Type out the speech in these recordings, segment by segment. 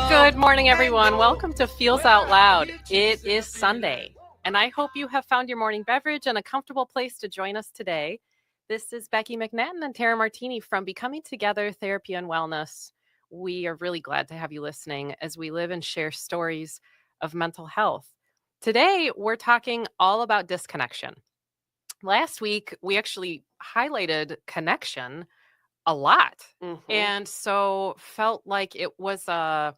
Good morning, everyone. Welcome to Feels Out Loud. It is Sunday, and I hope you have found your morning beverage and a comfortable place to join us today. This is Becky McNattin and Tara Martini from Becoming Together Therapy and Wellness. We are really glad to have you listening as we live and share stories of mental health. Today, we're talking all about disconnection. Last week, we actually highlighted connection a lot, and so felt like it was a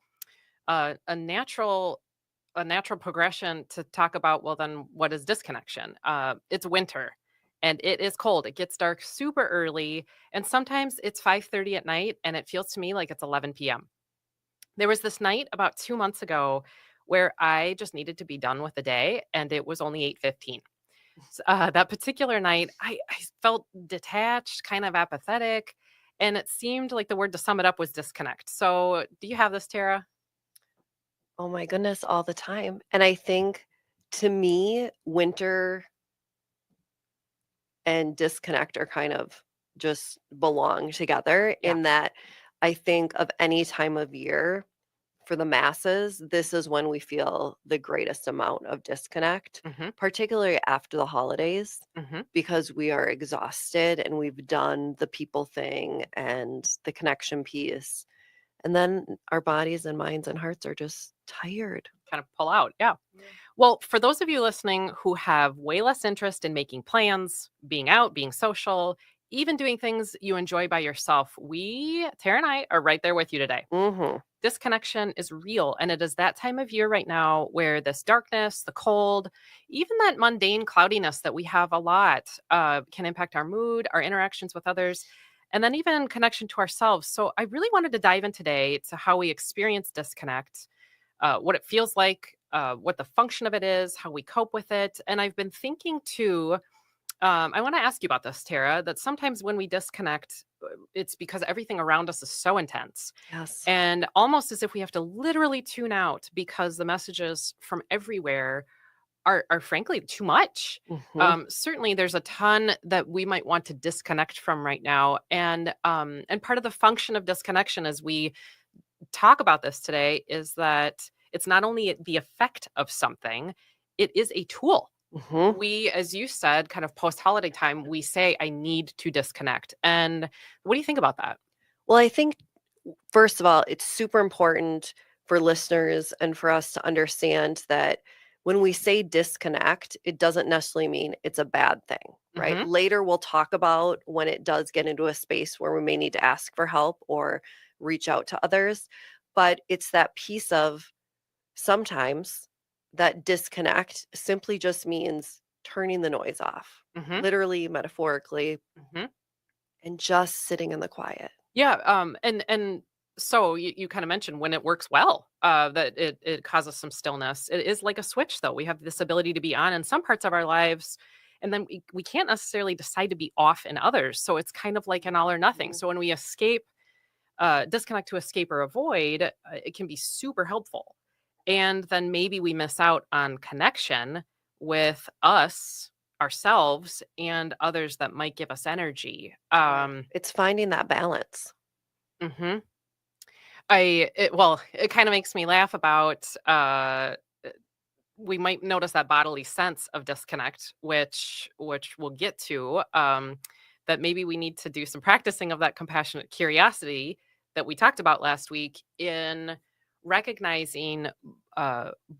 natural progression to talk about, well, then what is disconnection? It's winter and it is cold. It gets dark super early, and sometimes it's 5:30 at night and it feels to me like it's 11 p.m. There was this night about 2 months ago where I just needed to be done with the day, and it was only 8:15. That particular night, I felt detached, kind of apathetic, and it seemed like the word to sum it up was disconnect. So do you have this, Tara? Oh my goodness, all the time. And I think to me, winter and disconnect are kind of just belong together Yeah. in that I think of any time of year for the masses, this is when we feel the greatest amount of disconnect, Mm-hmm. particularly after the holidays, Mm-hmm. because we are exhausted and we've done the people thing and the connection piece. And then our bodies and minds and hearts are just tired. Kind of pull out. Yeah. Well, for those of you listening who have way less interest in making plans, being out, being social, even doing things you enjoy by yourself, Tara and I, are right there with you today. Mm-hmm. Disconnection is real, and it is that time of year right now where this darkness, the cold, even that mundane cloudiness that we have a lot can impact our mood, our interactions with others, and then even connection to ourselves. So I really wanted to dive in today to how we experience disconnect, what it feels like, what the function of it is, how we cope with it. And I've been thinking too, I want to ask you about this, Tara, that sometimes when we disconnect, it's because everything around us is so intense. Yes. And almost as if we have to literally tune out because the messages from everywhere are frankly too much. Mm-hmm. Certainly, there's a ton that we might want to disconnect from right now, and part of the function of disconnection, as we talk about this today, is that it's not only the effect of something; it is a tool. Mm-hmm. We, as you said, kind of post holiday time, we say, "I need to disconnect." And what do you think about that? Well, I think, first of all, it's super important for listeners and for us to understand that when we say disconnect, it doesn't necessarily mean it's a bad thing, right? Hmm. Later, we'll talk about when it does get into a space where we may need to ask for help or reach out to others. But it's that piece of sometimes that disconnect simply just means turning the noise off, Hmm. literally, metaphorically, Hmm. and just sitting in the quiet. Yeah, and so you kind of mentioned when it works well, that it causes some stillness. It is like a switch, though. We have this ability to be on in some parts of our lives, and then we can't necessarily decide to be off in others. So it's kind of like an all or nothing. Mhm. So when we disconnect to escape or avoid, it can be super helpful. And then maybe we miss out on connection with us, ourselves, and others that might give us energy. Right. It's finding that balance. Mhm. It kind of makes me laugh about we might notice that bodily sense of disconnect, which we'll get to. That maybe we need to do some practicing of that compassionate curiosity that we talked about last week in recognizing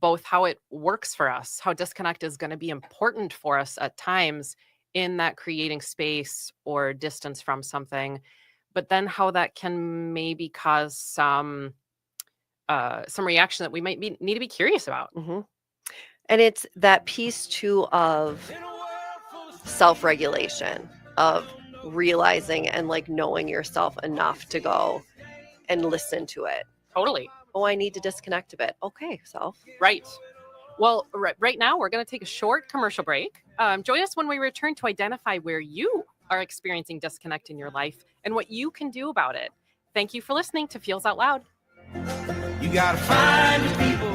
both how it works for us, how disconnect is going to be important for us at times in that creating space or distance from something, but then how that can maybe cause some reaction that we might need to be curious about. Hmm. And it's that piece too of self-regulation, of realizing and like knowing yourself enough to go and listen to it. Totally. Oh, I need to disconnect a bit. Okay, self. Right. Well, right now we're going to take a short commercial break. Join us when we return to identify where you are experiencing disconnect in your life and what you can do about it. Thank you for listening to Feels Out Loud. You gotta find the people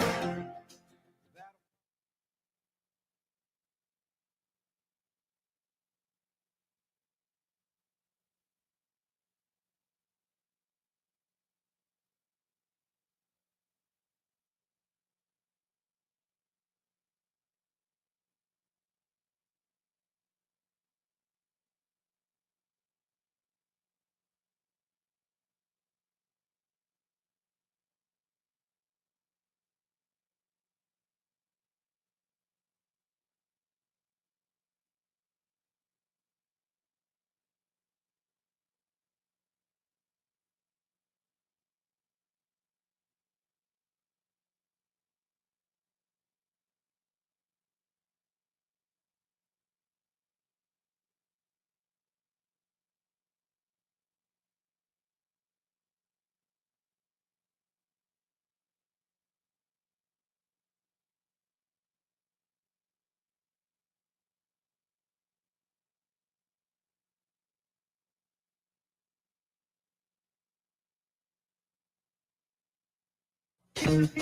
Welcome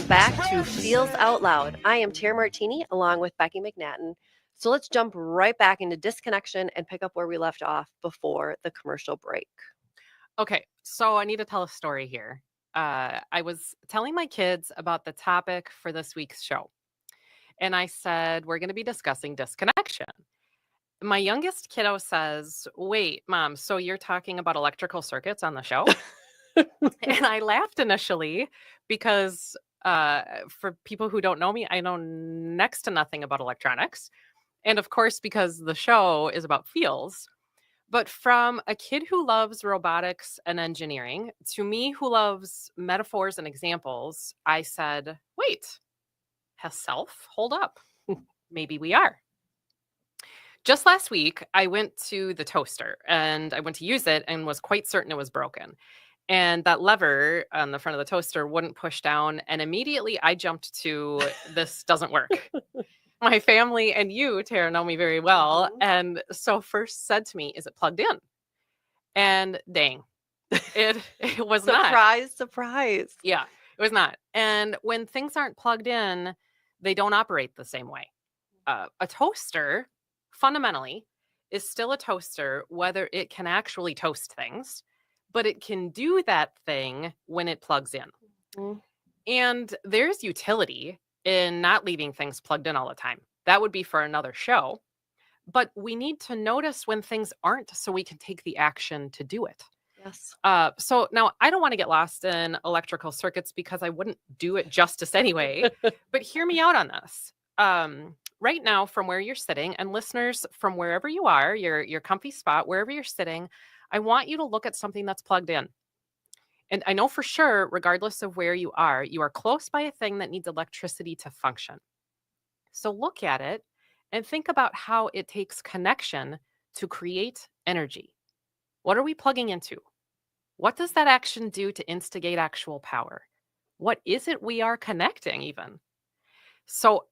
back to Feels Out Loud. I am Tara Martini along with Becky McNattin. So let's jump right back into disconnection and pick up where we left off before the commercial break. Okay, so I need to tell a story here. I was telling my kids about the topic for this week's show, and I said, we're going to be discussing disconnection. My youngest kiddo says, wait, Mom, so you're talking about electrical circuits on the show? And I laughed initially because for people who don't know me, I know next to nothing about electronics. And of course, because the show is about feels. But from a kid who loves robotics and engineering to me who loves metaphors and examples, I said, wait, has self? Hold up. Maybe we are. Just last week, I went to the toaster and I went to use it and was quite certain it was broken. And that lever on the front of the toaster wouldn't push down. And immediately I jumped to this doesn't work. My family and you, Tara, know me very well. And so first said to me, is it plugged in? And dang, it was not. Surprise, surprise. Yeah, it was not. And when things aren't plugged in, they don't operate the same way. A toaster, fundamentally, is still a toaster, whether it can actually toast things, but it can do that thing when it plugs in. Mhm. And there's utility in not leaving things plugged in all the time. That would be for another show. But we need to notice when things aren't so we can take the action to do it. Yes. So now I don't want to get lost in electrical circuits because I wouldn't do it justice anyway. But hear me out on this. Right now, from where you're sitting, and listeners from wherever you are, your comfy spot, wherever you're sitting, I want you to look at something that's plugged in. And I know for sure, regardless of where you are close by a thing that needs electricity to function. So look at it and think about how it takes connection to create energy. What are we plugging into? What does that action do to instigate actual power? What is it we are connecting even? So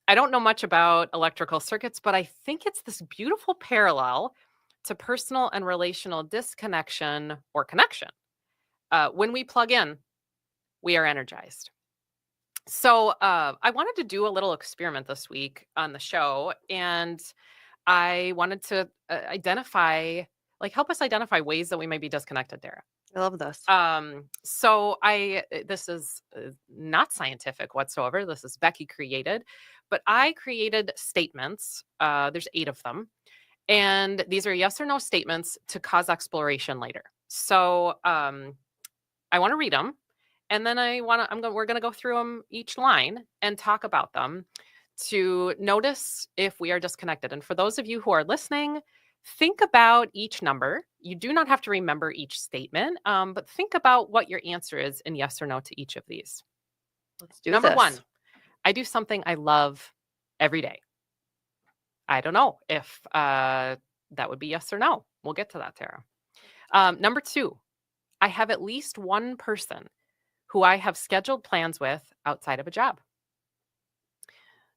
I don't know much about electrical circuits, but I think it's this beautiful parallel to personal and relational disconnection or connection. When we plug in, we are energized. So I wanted to do a little experiment this week on the show, and I wanted to help us identify ways that we may be disconnected, Dara. I love this. So this is not scientific whatsoever. This is Becky created, but I created statements. There's 8 of them. And these are yes or no statements to cause exploration later. So I want to read them. And then we're going to go through them each line and talk about them to notice if we are disconnected. And for those of you who are listening, think about each number. You do not have to remember each statement, but think about what your answer is in yes or no to each of these. Let's do Number this. 1, I do something I love every day. I don't know if that would be yes or no. We'll get to that, Tara. Number 2, I have at least one person who I have scheduled plans with outside of a job.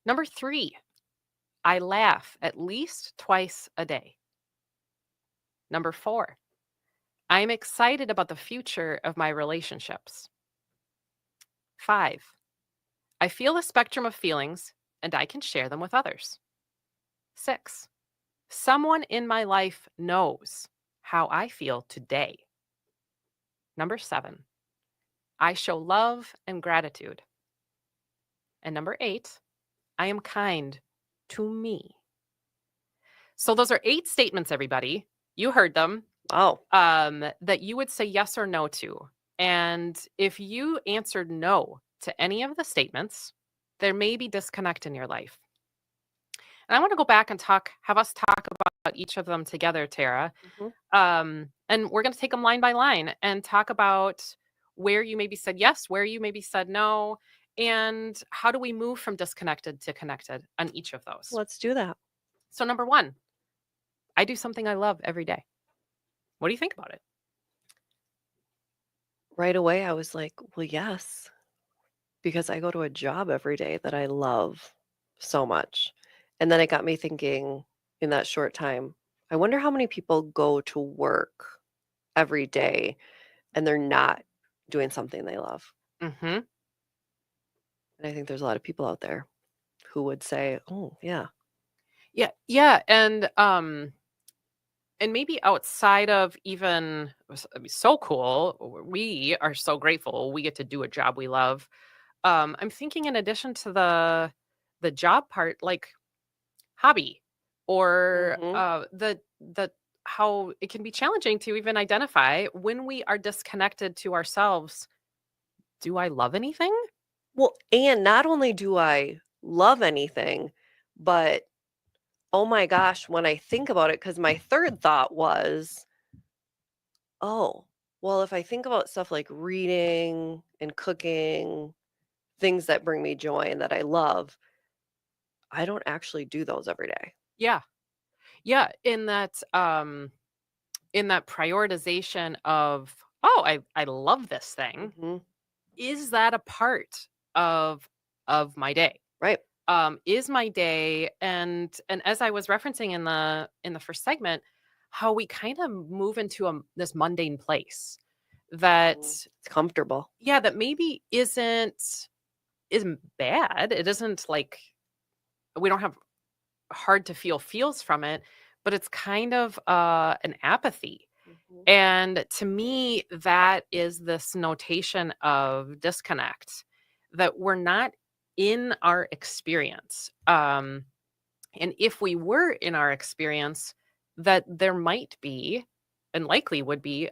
Number 3, I laugh at least twice a day. Number 4, I'm excited about the future of my relationships. 5, I feel a spectrum of feelings and I can share them with others. 6, someone in my life knows how I feel today. Number 7, I show love and gratitude. And number 8, I am kind to me. So those are 8 statements, everybody. You heard them. Oh, That you would say yes or no to. And if you answered no to any of the statements, there may be disconnect in your life. And I want to go back and have us talk about each of them together, Tara. Mhm. And we're going to take them line by line and talk about where you maybe said yes, where you maybe said no, and how do we move from disconnected to connected on each of those. Let's do that. So number 1, I do something I love every day. What do you think about it? Right away, I was like, well, yes, because I go to a job every day that I love so much. And then it got me thinking, in that short time. I wonder how many people go to work every day and they're not doing something they love. Mm-hmm. And I think there's a lot of people out there who would say, "Oh, yeah." Yeah, yeah, and maybe outside of even I mean, so cool. We are so grateful we get to do a job we love. I'm thinking in addition to the job part, like hobby or Mhm. the how it can be challenging to even identify when we are disconnected to ourselves. Do I love anything? Well, and not only do I love anything, but oh my gosh, when I think about it, because my third thought was, oh, well, if I think about stuff like reading and cooking, things that bring me joy and that I love, I don't actually do those every day. Yeah. Yeah, in that prioritization of, oh, I love this thing. Mhm. Is that a part of my day? Right. Is my day, and as I was referencing in the first segment, how we kind of move into this mundane place that, Mhm. It's comfortable. yeah, that maybe isn't bad. It isn't like we don't have hard to feel feels from it, but it's kind of an apathy. Mhm. And to me, that is this notation of disconnect, that we're not in our experience. And if we were in our experience, that there might be, and likely would be,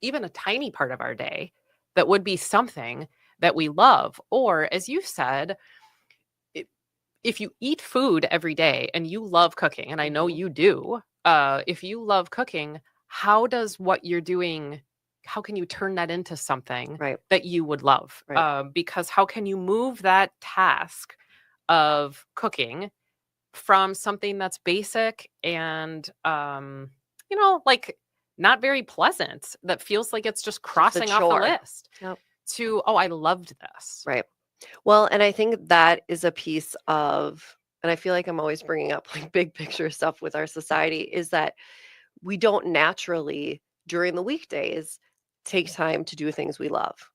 even a tiny part of our day that would be something that we love. Or, as you said, i- if you eat food every day and you love cooking, and I know Mhm. you do, if you love cooking, how does what you're doing, how can you turn that into something Right. that you would love? Right. Because how can you move that task of cooking from something that's basic and, like not very pleasant, that feels like it's just Just a crossing off the chore. list, Yep. to, oh, I loved this. Right. Well, and I think that is a piece of, and I feel like I'm always bringing up like big picture stuff with our society, is that we don't naturally during the weekdays take time to do things we love,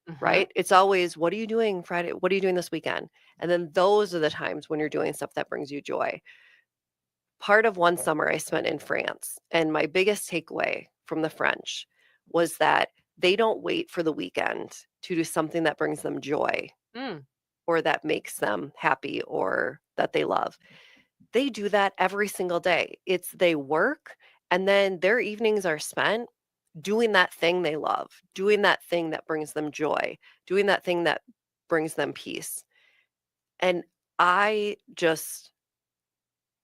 Hmm. right? It's always, what are you doing Friday? What are you doing this weekend? And then those are the times when you're doing stuff that brings you joy. Part of one summer I spent in France, and my biggest takeaway from the French was that they don't wait for the weekend to do something that brings them joy Mm, or that makes them happy or that they love. They do that every single day. It's they work and then their evenings are spent doing that thing they love, doing that thing that brings them joy, doing that thing that brings them peace. And I just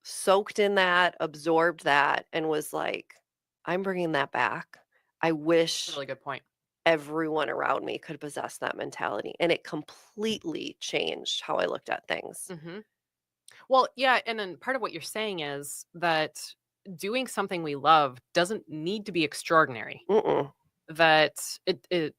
soaked in that, absorbed that, and was like, I'm bringing that back. I wish really good point. everyone around me could possess that mentality. And it completely changed how I looked at things. Hmm. Well, yeah, and then part of what you're saying is that doing something we love doesn't need to be extraordinary. Mm-mm. That it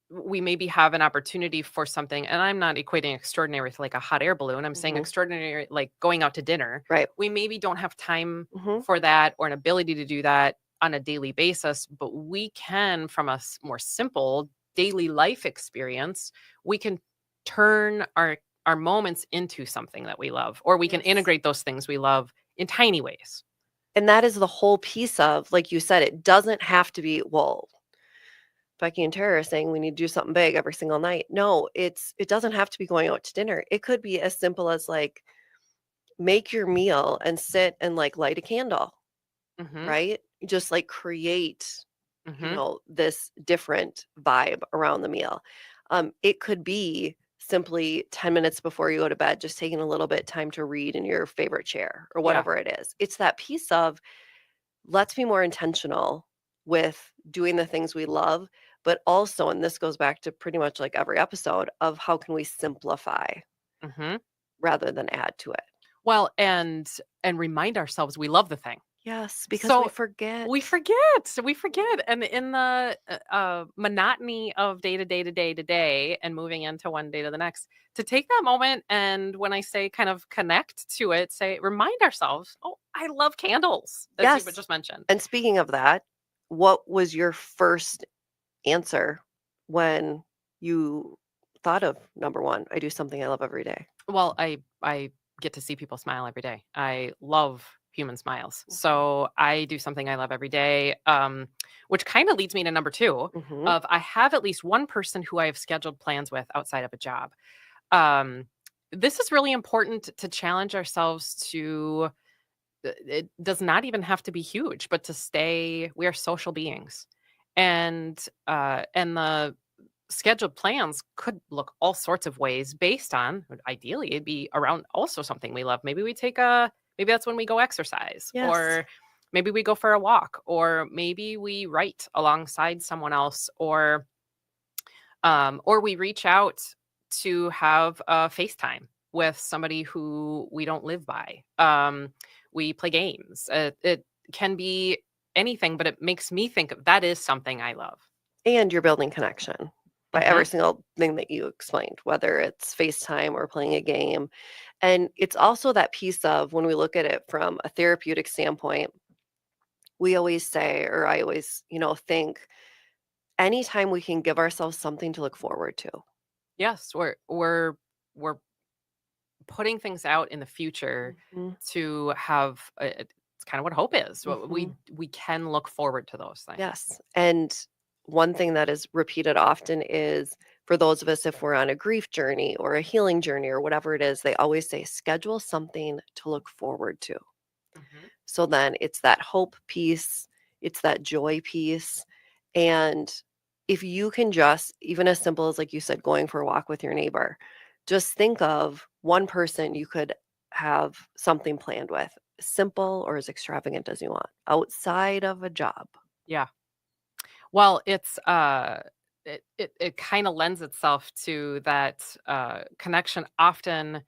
we maybe have an opportunity for something, and I'm not equating extraordinary with like a hot air balloon. I'm saying Hmm. extraordinary like going out to dinner. Right. We maybe don't have time Hmm. for that or an ability to do that on a daily basis, but we can, from a more simple daily life experience, we can turn our moments into something that we love, or we can Yes. integrate those things we love in tiny ways. And that is the whole piece of, like you said, it doesn't have to be, well, Becky and Tara are saying we need to do something big every single night. No, it doesn't have to be going out to dinner. It could be as simple as like make your meal and sit and like light a candle, Mhm. right? Just like create, Mhm. this different vibe around the meal. It could be simply 10 minutes before you go to bed, just taking a little bit time to read in your favorite chair or Yeah. whatever it is. It's that piece of, let's be more intentional with doing the things we love, but also, and this goes back to pretty much like every episode, of how can we simplify Mhm. rather than add to it. Well, and remind ourselves we love the thing. Yes, because we So forget. we forget. And in the monotony of day to day to day to day and moving into one day to the next, to take that moment and when I say kind of connect to it, remind ourselves, oh, I love candles, as you Yes. just mentioned. And speaking of that, what was your first answer when you thought of number one? I do something I love every day. Well, I get to see people smile every day. I love human smiles. Mhm. So I do something I love every day, which kind of leads me to number two Mhm. of I have at least one person who I have scheduled plans with outside of a job. Um, this is really important to challenge ourselves to it does not even have to be huge, but to stay we are social beings. And the scheduled plans could look all sorts of ways based on ideally it'd be around also something we love. Maybe that's when we go exercise, Yes. or maybe we go for a walk, or maybe we write alongside someone else, or we reach out to have a FaceTime with somebody who we don't live by. We play games. It can be anything, but it makes me think of that is something I love. And you're building connection by Mhm. every single thing that you explained, whether it's FaceTime or playing a game. And it's also that piece of when we look at it from a therapeutic standpoint, we always say, or I always, think anytime we can give ourselves something to look forward to. Yes, we're putting things out in the future Mhm. to have it's kind of what hope is. Mhm. We can look forward to those things. Yes. And one thing that is repeated often is for those of us, if we're on a grief journey or a healing journey or whatever it is, they always say, schedule something to look forward to. Mhm. So then it's that hope piece, it's that joy piece. And if you can just, even as simple as, like you said, going for a walk with your neighbor, just think of one person you could have something planned with, simple or as extravagant as you want, outside of a job. Yeah. Well, it kind of lends itself to that connection often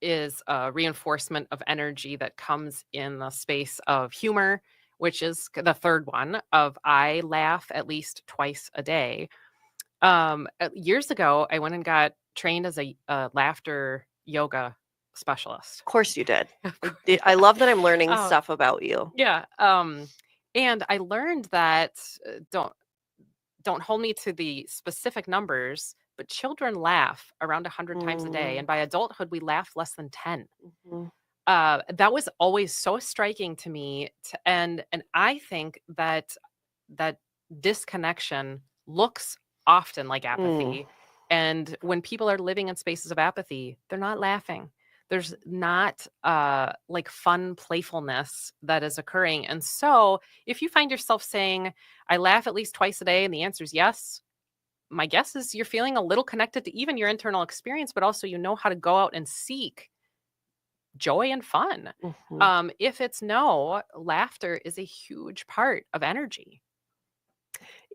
is a reinforcement of energy that comes in the space of humor, which is the third one of I laugh at least twice a day. Years ago, I went and got trained as a laughter yoga specialist. Of course you did. I love that I'm learning Oh, stuff about you. yeah. And I learned that don't hold me to the specific numbers, but children laugh around 100 times a day, Mm, and by adulthood, we laugh less than 10. mhm, That was always so striking to me, and I think that that disconnection looks often like mm. apathy, and when people are living in spaces of apathy, they're not laughing. There's not like fun playfulness that is occurring, and so if you find yourself saying, "I laugh at least twice a day," and the answer is yes, my guess is you're feeling a little connected to even your internal experience, but also you know how to go out and seek joy and fun. Mhm. If it's no, laughter is a huge part of energy.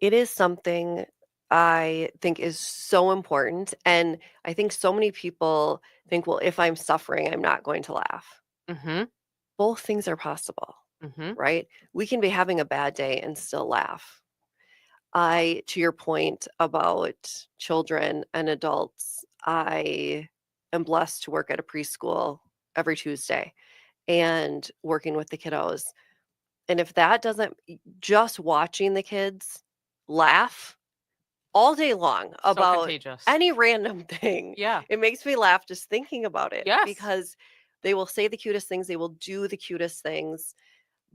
It is something I think is so important, and I think so many people think, "Well, if I'm suffering, I'm not going to laugh." Mhm. Both things are possible, Mhm. right? We can be having a bad day and still laugh. To your point about children and adults, I am blessed to work at a preschool every Tuesday and working with the kiddos. And if that doesn't, just watching the kids laugh all day long So about contagious. any random thing, Yeah. it makes me laugh just thinking about it Yes. because they will say the cutest things, they will do the cutest things,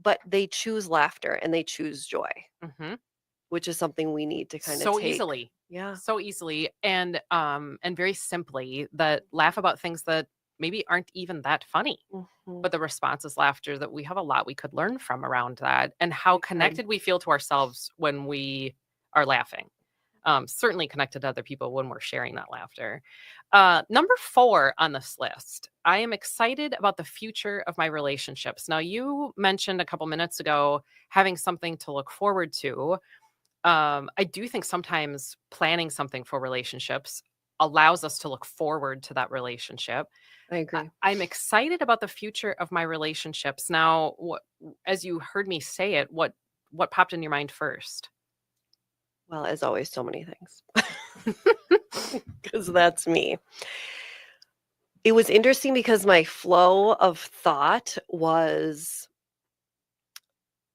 but they choose laughter and they choose joy, Mhm. which is something we need to kind of So take. easily. Yeah. So easily and very simply that laugh about things that maybe aren't even that funny. Mhm. But the response is laughter that we have a lot we could learn from around that and how Big time. connected we feel to ourselves when we are laughing. Certainly connected to other people when we're sharing that laughter. Number 4 on this list, I am excited about the future of my relationships. Now, you mentioned a couple minutes ago having something to look forward to. I do think sometimes planning something for relationships allows us to look forward to that relationship. I agree. I'm excited about the future of my relationships. Now, as you heard me say it, what popped in your mind first? Well, as always, so many things. Because that's me. It was interesting because my flow of thought was,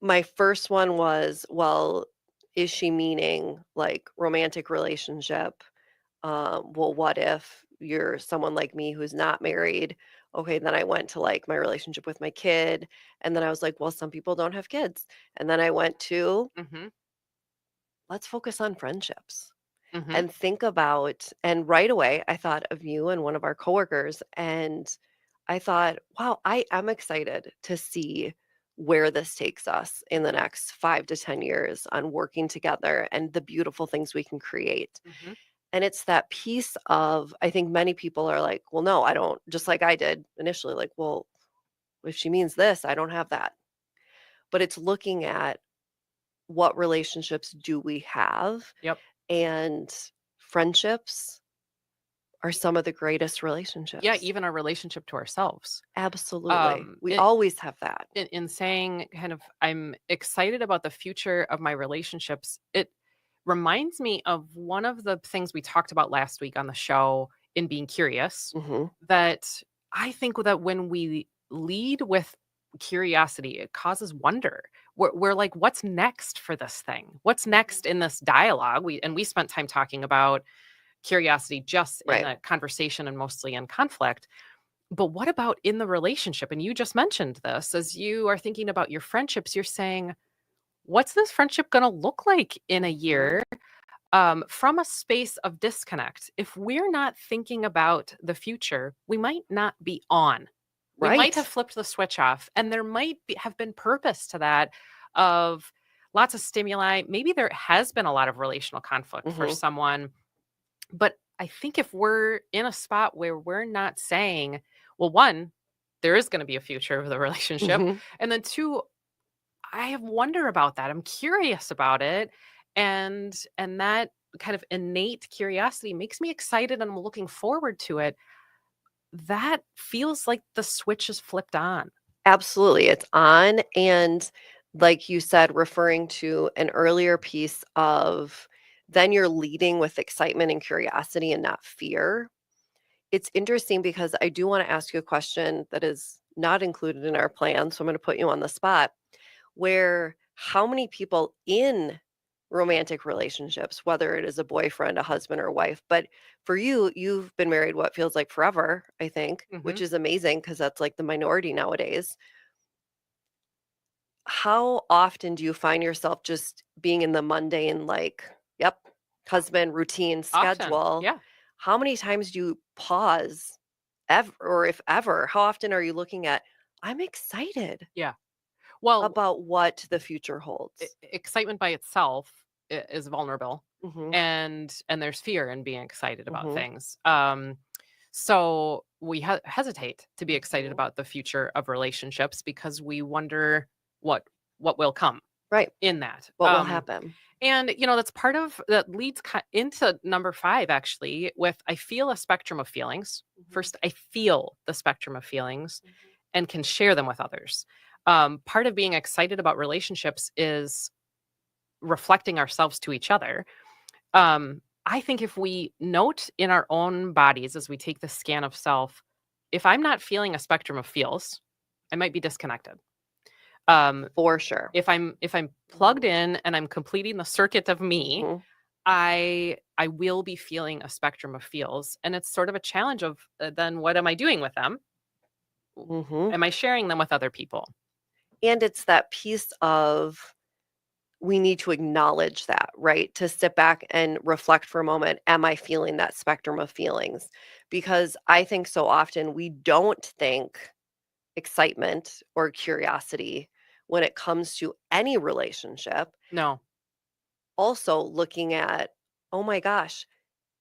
my first one was, well, is she meaning like romantic relationship? Well, what if you're someone like me who's not married? Okay, then I went to like my relationship with my kid. And then I was like, well, some people don't have kids. And then I went to, Mm-hmm. let's focus on friendships Mm-hmm. and think about, and right away I thought of you and one of our coworkers. And I thought, wow, I am excited to see where this takes us in the next 5 to 10 years on working together and the beautiful things we can create. Mm-hmm. And it's that piece of, I think many people are like, well, no, I don't, just like I did initially, like, well, if she means this, I don't have that. But it's looking at what relationships do we have, Yep. and friendships are some of the greatest Yeah, relationships. even our relationship to ourselves. Absolutely. We It, always have that. in saying kind of I'm excited about the future of my relationships, it reminds me of one of the things we talked about last week on the show in being curious, Hmm. that I think that when we lead with curiosity, it causes wonder. We're like, what's next for this thing? What's next in this dialogue? We spent time talking about curiosity just in Right. a conversation and mostly in conflict. But what about in the relationship? And you just mentioned this as you are thinking about your friendships, you're saying, what's this friendship going to look like in a Mhm. year? From a space of disconnect. If we're not thinking about the future, we might not be on. We might have Right. flipped the switch off, and there might have been purpose to that of lots of stimuli. Maybe there has been a lot of relational conflict for Hmm. someone, but I think if we're in a spot where we're not saying, well, one, there is going to be a future of the relationship, Hmm. and then two, I have wonder about that. I'm curious about it. And that kind of innate curiosity makes me excited and I'm looking forward to it. That feels like the switch is flipped on. Absolutely. It's on. And like you said, referring to an earlier piece of, then you're leading with excitement and curiosity and not fear. It's interesting because I do want to ask you a question that is not included in our plan. So I'm going to put you on the spot, where how many people in romantic relationships, whether it is a boyfriend, a husband, or a wife, but for you, you've been married what feels like forever, I think, Hmm. which is amazing because that's like the minority nowadays. How often do you find yourself just being in the mundane, like, yep, husband, routine, Often. schedule? Yeah. How many times do you pause ever, or if ever, how often are you looking at, I'm excited Yeah. Well, about what the future holds? excitement by itself is vulnerable, Hmm. and there's fear in being excited about Hmm. things. So we hesitate to be excited Hmm. about the future of relationships because we wonder what what will come Right. in that. What will happen? And that's part of that leads into number 5, actually, with I feel a spectrum of feelings. Mhm. First, I feel the spectrum of feelings Mhm. and can share them with others. Part of being excited about relationships is reflecting ourselves to each other. I think if we note in our own bodies as we take the scan of self, if I'm not feeling a spectrum of feels, I might be disconnected. Um, For sure. if I'm plugged in and I'm completing the circuit of me, Mhm. I will be feeling a spectrum of feels, and it's sort of a challenge of then what am I doing with them? Mhm. Am I sharing them with other people? And it's that piece of, we need to acknowledge that, right? To sit back and reflect for a moment. Am I feeling that spectrum of feelings? Because I think so often we don't think excitement or curiosity when it comes to any relationship. No. Also, looking at, oh my gosh,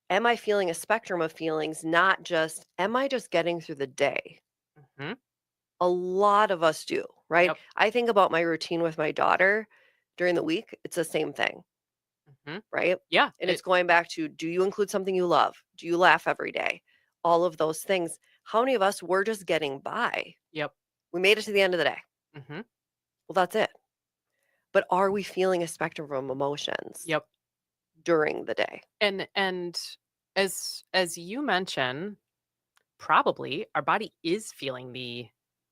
am I feeling a spectrum of feelings? Not just, am I just getting through the day? Hmm. A lot of us do, right? Yep. I think about my routine with my daughter during the week. It's the same thing. Mhm. right? Yeah. And it's going back to, do you include something you love? Do you laugh every day? All of those things. How many of us were just getting by? Yep. We made it to the end of the day. Hmm. Well, that's it. But are we feeling a spectrum of emotions Yep. during the day? And as you mentioned, probably our body is feeling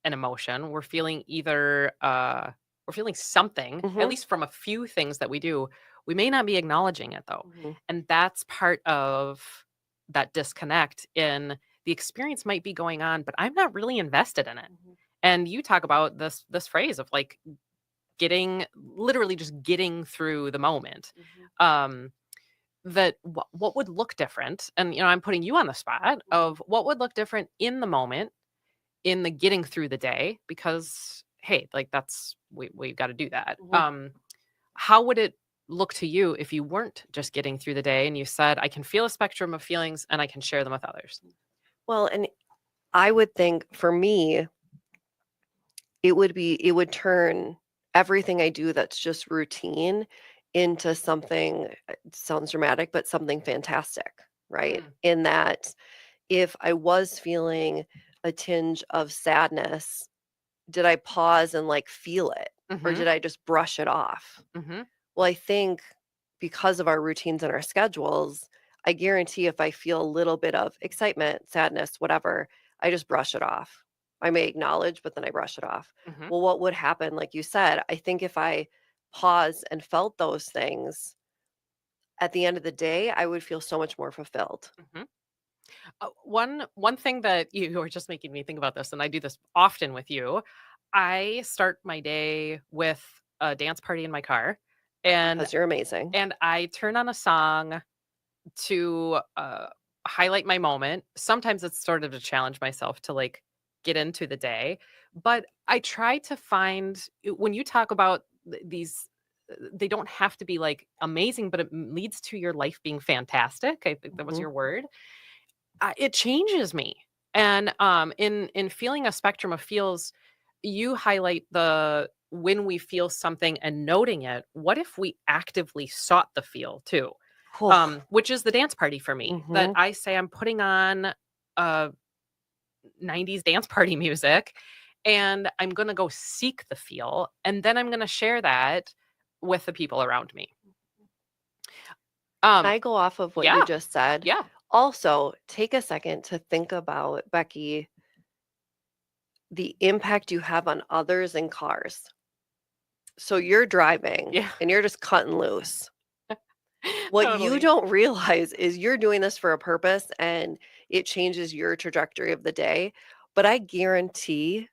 an emotion. We're feeling either we're feeling something, at Hmm. least from a few things that we do. We may not be acknowledging it though. Hmm. And that's part of that disconnect in the experience might be going on, but I'm not really invested in it. And you talk about this phrase of like literally just getting through the moment. Um that what would look different, and I'm putting you on the spot of what would look different in the moment, in the getting through the day, because hey, like that's we've got to do that. Hmm. How would it look to you if you weren't just getting through the day and you said, I can feel a spectrum of feelings and I can share them with others? Well, and I would think for me, it would turn everything I do that's just routine into something, it sounds dramatic, but something fantastic, right? In that if I was feeling a tinge of sadness, did I pause and like feel it? Or Mm-hmm. did I just brush it off? Mm-hmm. Well, I think because of our routines and our schedules, I guarantee if I feel a little bit of excitement, sadness, whatever, I just brush it off. I may acknowledge, but then I brush it off. Mm-hmm. Well, what would happen, like you said, I think if I paused and felt those things at the end of the day, I would feel so much more fulfilled. Mm-hmm. One thing that you were just making me think about this, and I do this often with you. I start my day with a dance party in my car, and Because you're amazing. I turn on a song to highlight my moment. Sometimes it's sort of to challenge myself to like get into the day, but I try to find when you talk about these. They don't have to be like amazing, but it leads to your life being fantastic. I think that was Mhm. your word. It changes me. And in feeling a spectrum of feels, you highlight the when we feel something and noting it. What if we actively sought the feel too? Whew. Which is the dance party for me. That Mhm. I say I'm putting on 90s dance party music, and I'm going to go seek the feel, and then I'm going to share that with the people around me. Can I go off of what you Yeah, just said? yeah, Also, take a second to think about, Becky, the impact you have on others in cars. So you're driving yeah. and you're just cutting loose. What you Totally. don't realize is you're doing this for a purpose and it changes your trajectory of the day. But I guarantee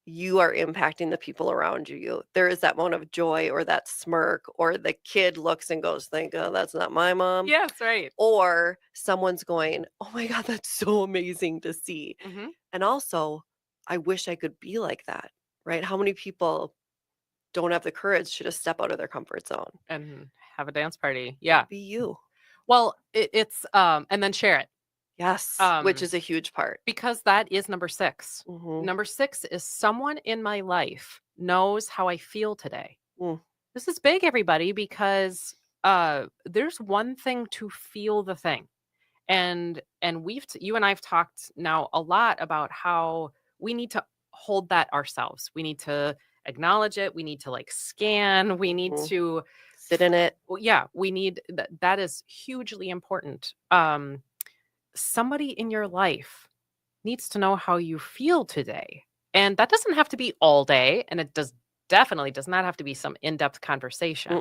you are impacting the people around you. There is that moment of joy or that smirk, or the kid looks and goes, thank God that's not my mom. Yes, right. Or someone's going, oh my God, that's so amazing to see. Hmm. And also, I wish I could be like that, right? How many people don't have the courage to just step out of their comfort zone And have a dance party. Yeah. and be you? Well, it's and then share it. Yes, which Um is a huge part. because that is number 6. Hmm. Number 6 is someone in my life knows how I feel today. Mm. This is big, everybody, because there's one thing to feel the thing. And you and I've talked now a lot about how we need to hold that ourselves. We need to acknowledge it. We need to like scan. We need Mhm. to Sit in it. well, yeah, we need that is hugely important. Somebody in your life needs to know how you feel today. And that doesn't have to be all day, and it definitely does not have to be some in-depth conversation.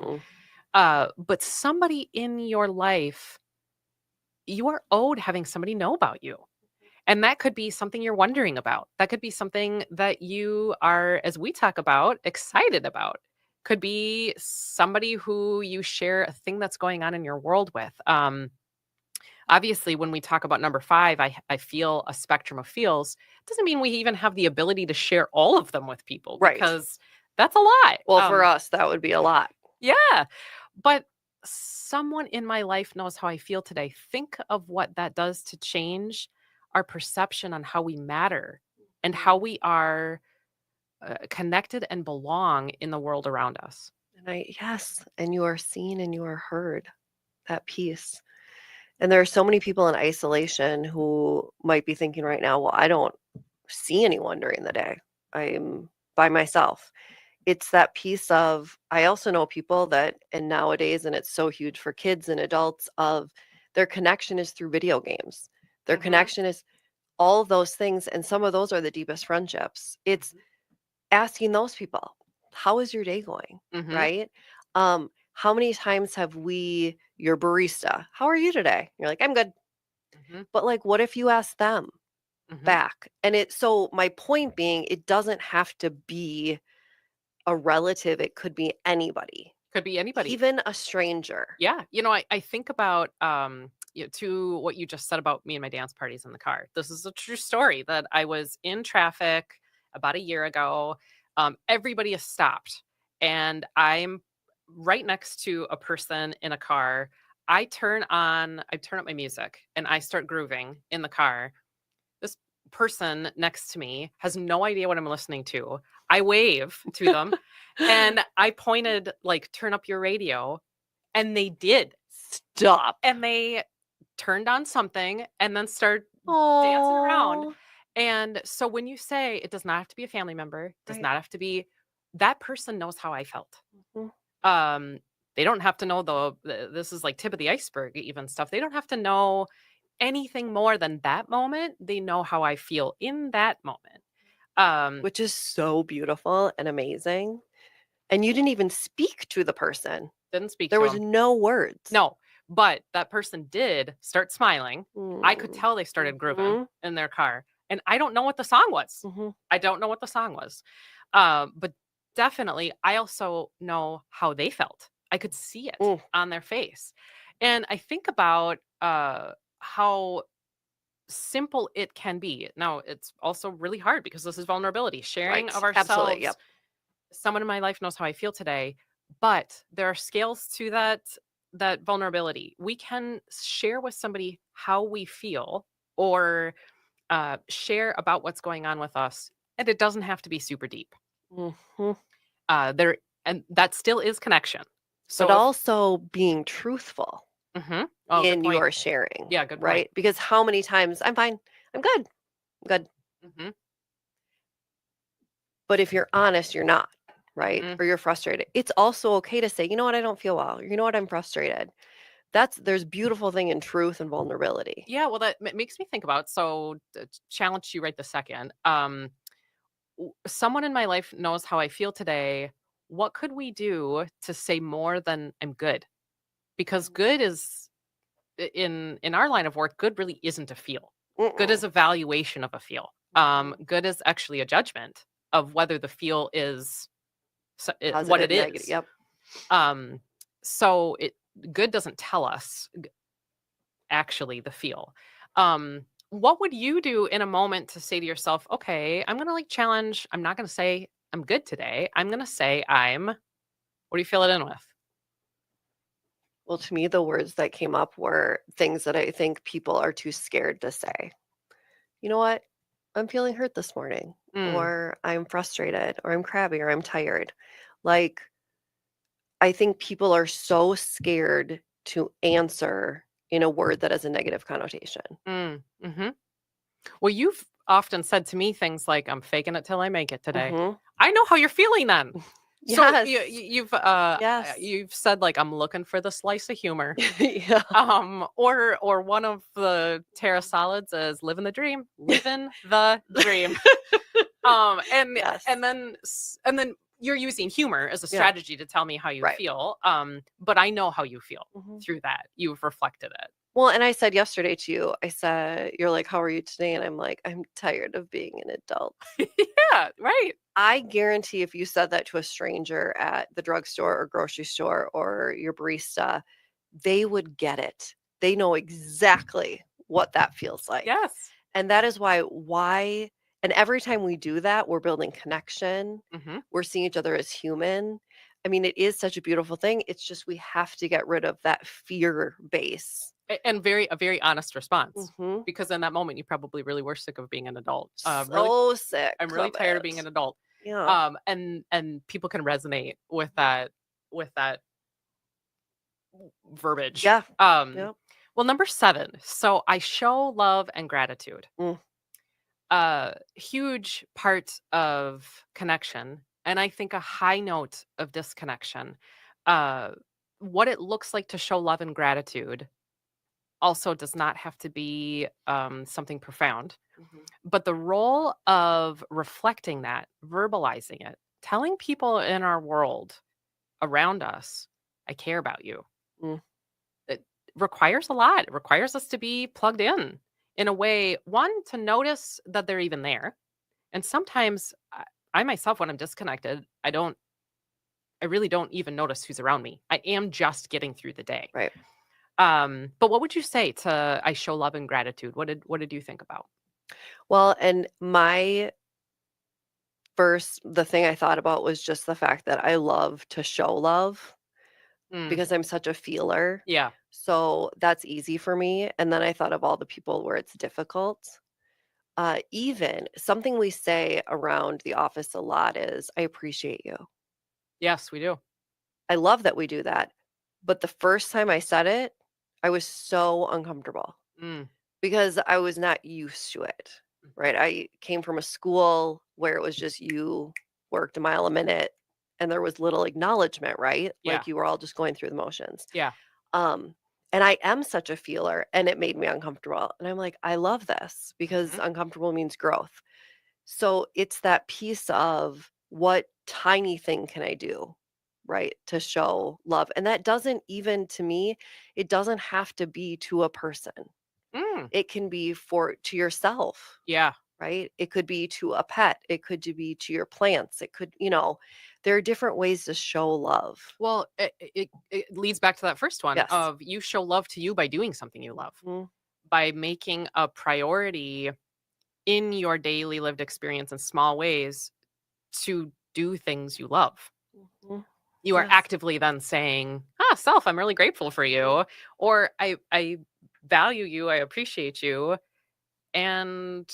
Mm-mm. But somebody in your life, you are owed having somebody know about you. And that could be something you're wondering about. That could be something that you are, as we talk about, excited about. Could be somebody who you share a thing that's going on in your world with. Obviously, when we talk about number 5, I feel a spectrum of feels. Doesn't mean we even have the ability to share all of them with people, Right. because that's a lot. Well, for us, that would be a lot. Yeah. But someone in my life knows how I feel today. Think of what that does to change our perception on how we matter and how we are connected and belong in the world around us. Yes, and you are seen and you are heard, that piece. And there are so many people in isolation who might be thinking right now, well, I don't see anyone during the day. I'm by myself. It's that piece of, I also know people that, and nowadays, and it's so huge for kids and adults, of their connection is through video games. Their connection is all those things. And some of those are the deepest friendships. It's asking those people, how is your day going? Right? How many times have your barista, how are you today? You're like, I'm good. But like, what if you ask them back? And so my point being, it doesn't have to be a relative. It could be anybody. Could be anybody. Even a stranger. Yeah. I think about to what you just said about me and my dance parties in the car. This is a true story that I was in traffic about a year ago. Everybody is stopped and I'm right next to a person in a car. I turn up my music and I start grooving in the car. This person next to me has no idea what I'm listening to. I wave to them and I pointed like, turn up your radio. And they did stop. And they turned on something and then started dancing around. And so when you say it does not have to be a family member, does not have to be, that person knows how I felt. They don't have to know this is like tip of the iceberg, even stuff. They don't have to know anything more than that moment. They know how I feel in that moment. Which is so beautiful and amazing. And you didn't even speak to the person. Didn't speak There to was them. no words. No, but that person did start smiling. I could tell they started grooving in their car. And I don't know what the song was. I don't know what the song was. But definitely, I also know how they felt. I could see it on their face. And I think about how simple it can be. Now, it's also really hard because this is vulnerability, sharing of ourselves. Absolutely, yep. Someone in my life knows how I feel today, but there are scales to that vulnerability. We can share with somebody how we feel or share about what's going on with us, and it doesn't have to be super deep. And that still is connection. So but also being truthful in your sharing. Yeah, good point. Right? Because how many times, I'm fine, I'm good, I'm good. But if you're honest, you're not, right? Or you're frustrated. It's also okay to say, you know what, I don't feel well. You know what, I'm frustrated. There's beautiful thing in truth and vulnerability. Yeah, well, that makes me think about, so challenge you right this second. Someone in my life knows how I feel today. What could we do to say more than I'm good? Because good is, in our line of work, good really isn't a feel. Good is a valuation of a feel. Good is actually a judgment of whether the feel is what it is. Negative, yep. So good doesn't tell us actually the feel. What would you do in a moment to say to yourself, okay, I'm going to challenge. I'm not going to say I'm good today. I'm going to say what do you fill it in with? Well, to me, the words that came up were things that I think people are too scared to say. You know what? I'm feeling hurt this morning, or I'm frustrated, or I'm crabby, or I'm tired. Like, I think people are so scared to answer in a word that has a negative connotation. Well, you've often said to me things like, I'm faking it till I make it today. I know how you're feeling then. So you've said I'm looking for the slice of humor. Yeah. Or one of the Terra solids is living the dream. And then you're using humor as a strategy to tell me how you feel. But I know how you feel through that. You've reflected it. Well, and I said yesterday to you, I said, you're like, how are you today? And I'm like, I'm tired of being an adult. Yeah, right. I guarantee if you said that to a stranger at the drugstore or grocery store or your barista, they would get it. They know exactly what that feels like. Yes. And that is why, and every time we do that, we're building connection. We're seeing each other as human. I mean, it is such a beautiful thing. It's just we have to get rid of that fear base. And a very honest response, because in that moment you probably really were sick of being an adult. Sick. I'm really tired of being an adult. Yeah. And people can resonate with that verbiage. Yeah. Well, number 7. So I show love and gratitude. Mm. Huge part of connection, and I think a high note of disconnection. Uh, what it looks like to show love and gratitude also does not have to be something profound, Mhm. but the role of reflecting that, verbalizing it, telling people in our world around us, I care about you. Mm. It requires a lot. It requires us to be plugged in a way, one, to notice that they're even there. And sometimes I myself, when I'm disconnected, I really don't even notice who's around me. I am just getting through the day. Right. But what would you say to I show love and gratitude? What did you think about? Well, and the thing I thought about was just the fact that I love to show love Mm, because I'm such a feeler. yeah. So that's easy for me. And then I thought of all the people where it's difficult. Even something we say around the office a lot is, I appreciate you. Yes, we do. I love that we do that. But the first time I said it, I was so uncomfortable Mm, because I was not used to it, right? I came from a school where it was just you worked a mile a minute and there was little acknowledgement, right? yeah. Like you were all just going through the motions. Yeah. Um, and I am such a feeler and it made me uncomfortable. And I'm like, I love this because Mhm. uncomfortable means growth. So it's that piece of what tiny thing can I do, right, to show love. And that doesn't even to me, it doesn't have to be to a person. Mm, It can be to yourself, yeah. right? It could be to a pet. It could be to your plants. It could, there are different ways to show love. Well, it leads back to that first one Yes. of you show love to you by doing something you love, Mhm. by making a priority in your daily lived experience in small ways to do things you love. Mhm. You are Yes. actively then saying, self, I'm really grateful for you, or I value you, I appreciate you, and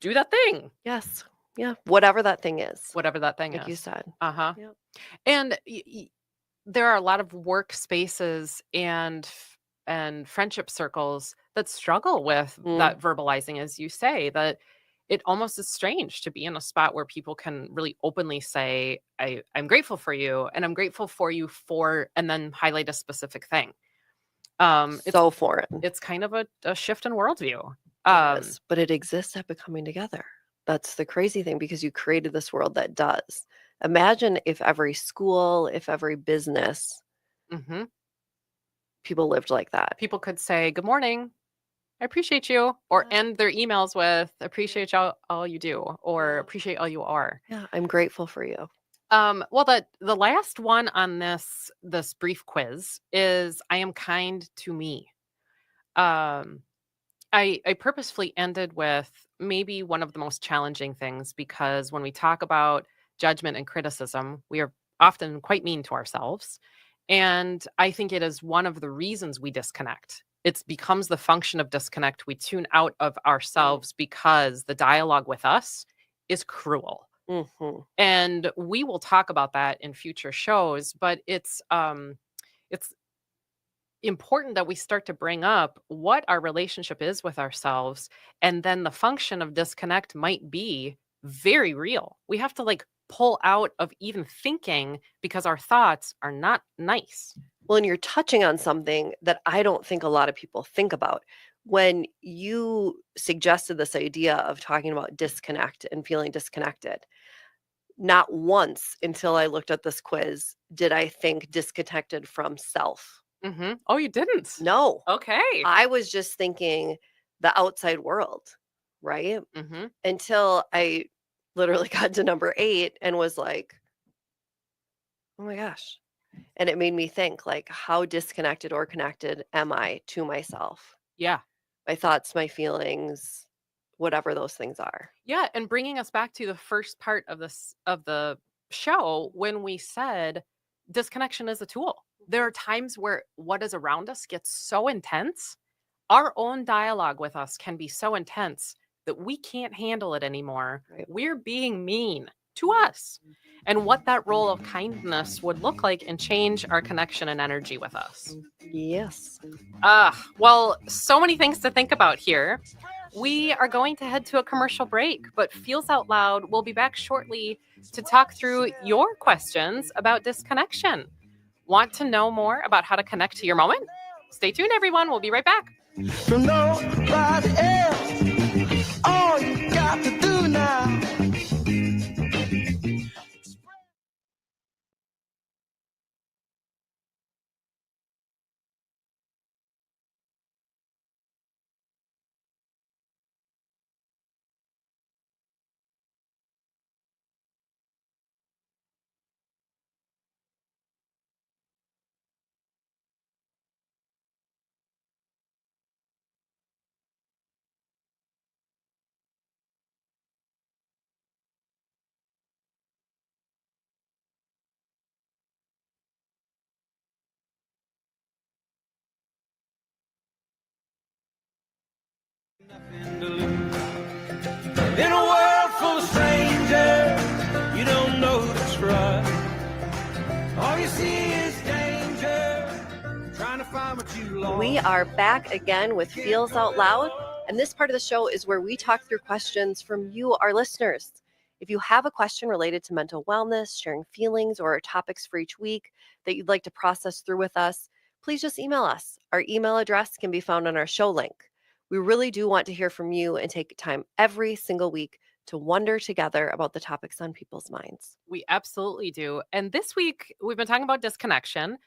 do that thing, Yes. Yeah. Whatever that thing is, whatever that thing like you is. said. Uh-huh. Yep. And there are a lot of workspaces and friendship circles that struggle with Mm. that verbalizing, as you say, that it almost is strange to be in a spot where people can really openly say, I'm grateful for you, and I'm grateful for you for, and then highlight a specific thing. It's So foreign. it's kind of a shift in worldview. It is, but it exists at becoming together. That's the crazy thing because you created this world that does. Imagine if every school, if every business, Mhm. people lived like that. People could say, good morning, I appreciate you, or Yeah. end their emails with appreciate all you do, or Yeah. appreciate all you are. Yeah, I'm grateful for you. Well, the last one on this brief quiz is I am kind to me. Um, I purposefully ended with maybe one of the most challenging things because when we talk about judgment and criticism, we are often quite mean to ourselves. And I think it is one of the reasons we disconnect. It becomes the function of disconnect. We tune out of ourselves because the dialogue with us is cruel. Mm-hmm. And we will talk about that in future shows, but it's important that we start to bring up what our relationship is with ourselves, and then the function of disconnect might be very real. We have to like pull out of even thinking because our thoughts are not nice. Well, and you're touching on something that I don't think a lot of people think about. When you suggested this idea of talking about disconnect and feeling disconnected, not once until I looked at this quiz did I think disconnected from self. Oh, you didn't? No, Okay. I was just thinking the outside world, right? hmm Until I literally got to number 8 and was like, "Oh my gosh." And it made me think like, how disconnected or connected am I to myself? Yeah. My thoughts, my feelings, whatever those things are. Yeah, and bringing us back to the first part of the show when we said disconnection is a tool. There are times where what is around us gets so intense, our own dialogue with us can be so intense that we can't handle it anymore. Right. We're being mean to us and what that role of kindness would look like and change our connection and energy with us. Yes. Well, so many things to think about here. We are going to head to a commercial break, but Feels Out Loud will be back shortly to talk through your questions about disconnection. Want to know more about how to connect to your moment? Stay tuned, everyone. We'll be right back. From nobody else, all you got to do now. Nothing to lose. In a world full of strangers, you don't know who to trust. All you see is danger, trying to find what you lost. We are back again with Feels Out Loud. And this part of the show is where we talk through questions from you, our listeners. If you have a question related to mental wellness, sharing feelings, or topics for each week that you'd like to process through with us, please just email us. Our email address can be found on our show link. We really do want to hear from you and take time every single week to wonder together about the topics on people's minds. We absolutely do. And this week, we've been talking about disconnection.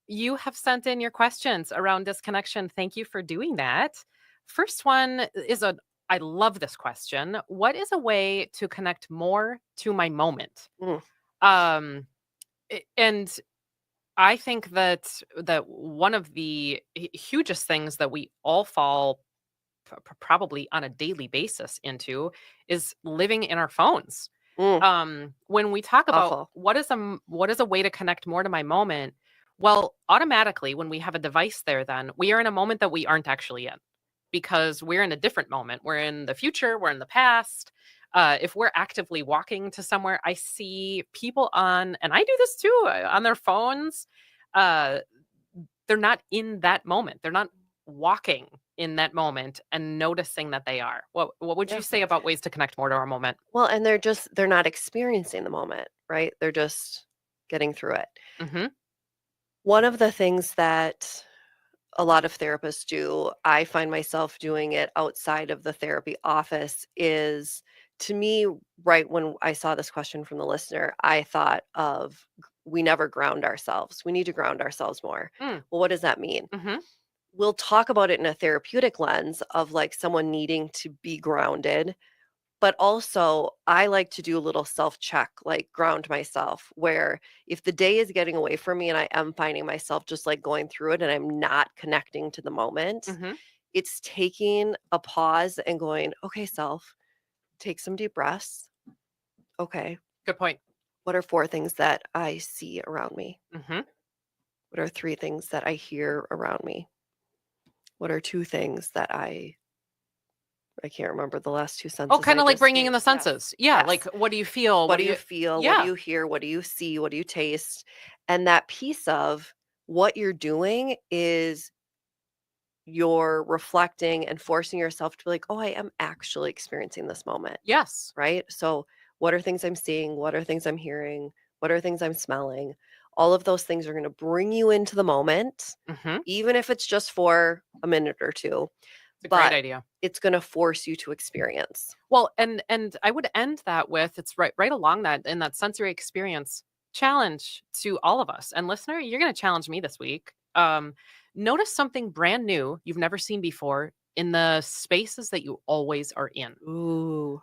You have sent in your questions around disconnection. Thank you for doing that. First one is I love this question. What is a way to connect more to my moment? And I think that one of the hugest things that we all fall probably on a daily basis into is living in our phones. When we talk about Awful. what is a way to connect more to my moment, well, automatically when we have a device there, then we are in a moment that we aren't actually in, because we're in a different moment. We're in the future, we're in the past. If we're actively walking to somewhere, I see people on, and I do this too, on their phones. They're not in that moment. They're not walking in that moment and noticing that they are. What would you say about ways to connect more to our moment? Well, and they're not experiencing the moment, right? They're just getting through it. Mm-hmm. One of the things that a lot of therapists do, I find myself doing it outside of the therapy office, is, to me, right when I saw this question from the listener, I thought of, we never ground ourselves. We need to ground ourselves more. Well, what does that mean? Mm-hmm. We'll talk about it in a therapeutic lens of like someone needing to be grounded. But also, I like to do a little self-check, like ground myself, where if the day is getting away from me and I am finding myself just like going through it and I'm not connecting to the moment, Mm-hmm. it's taking a pause and going, okay, self, take some deep breaths. Okay, Good point. what are 4 things that I see around me? Mm-hmm. What are 3 things that I hear around me? What are 2 things that I can't remember the last 2 sentences. Oh, kind I of like just bringing gave. in the Yes. senses. Yeah. Yes. Like, what do you feel? What do you feel? What do you hear? What do you see? What do you taste? And that piece of what you're doing is you're reflecting and forcing yourself to be like, oh, I am actually experiencing this moment, Yes. right? So what are things I'm seeing? What are things I'm hearing? What are things I'm smelling? All of those things are going to bring you into the moment, Mm-hmm. even if it's just for a minute or two. It's a But great idea. it's going to force you to experience. Well, and I would end that with, it's right along that, in that sensory experience challenge to all of us. And listener, you're going to challenge me this week. Notice something brand new you've never seen before in the spaces that you always are in. Ooh.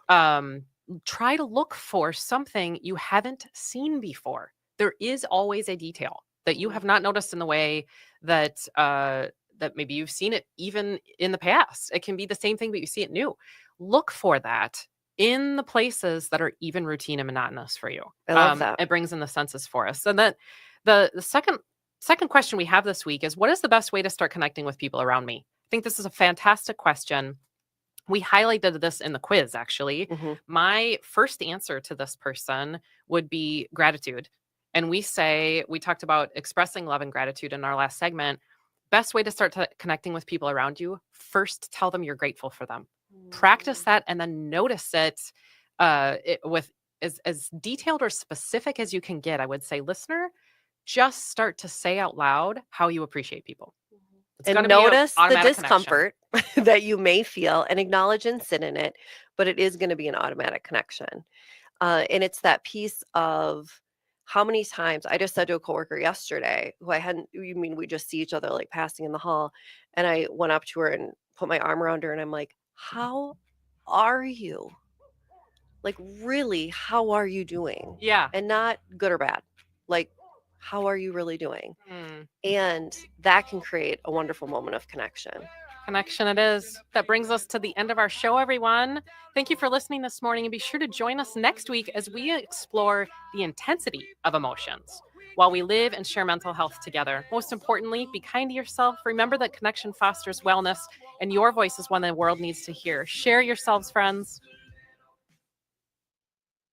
Try to look for something you haven't seen before. There is always a detail that you have not noticed in the way that that maybe you've seen it even in the past. It can be the same thing, but you see it new. Look for that in the places that are even routine and monotonous for you. I love that. It brings in the senses for us. And then the second question we have this week is, what is the best way to start connecting with people around me? I think this is a fantastic question. We highlighted this in the quiz, actually. Mhm. My first answer to this person would be gratitude. And we talked about expressing love and gratitude in our last segment. Best way to start connecting with people around you, first tell them you're grateful for them. Practice that and then notice it, with as detailed or specific as you can get. I would say, listener, just start to say out loud how you appreciate people. It's And gonna be an notice the automatic connection. discomfort that you may feel and acknowledge and sit in it, but it is going to be an automatic connection. And it's that piece of how many times I just said to a coworker yesterday who I hadn't, you mean we just see each other like passing in the hall. And I went up to her and put my arm around her and I'm like, how are you? Like, really, how are you doing? Yeah. And not good or bad. Like, how are you really doing? Mm. And that can create a wonderful moment of connection. Connection it is. That brings us to the end of our show, everyone. Thank you for listening this morning, and be sure to join us next week as we explore the intensity of emotions while we live and share mental health together. Most importantly, be kind to yourself. Remember that connection fosters wellness, and your voice is one the world needs to hear. Share yourselves, friends.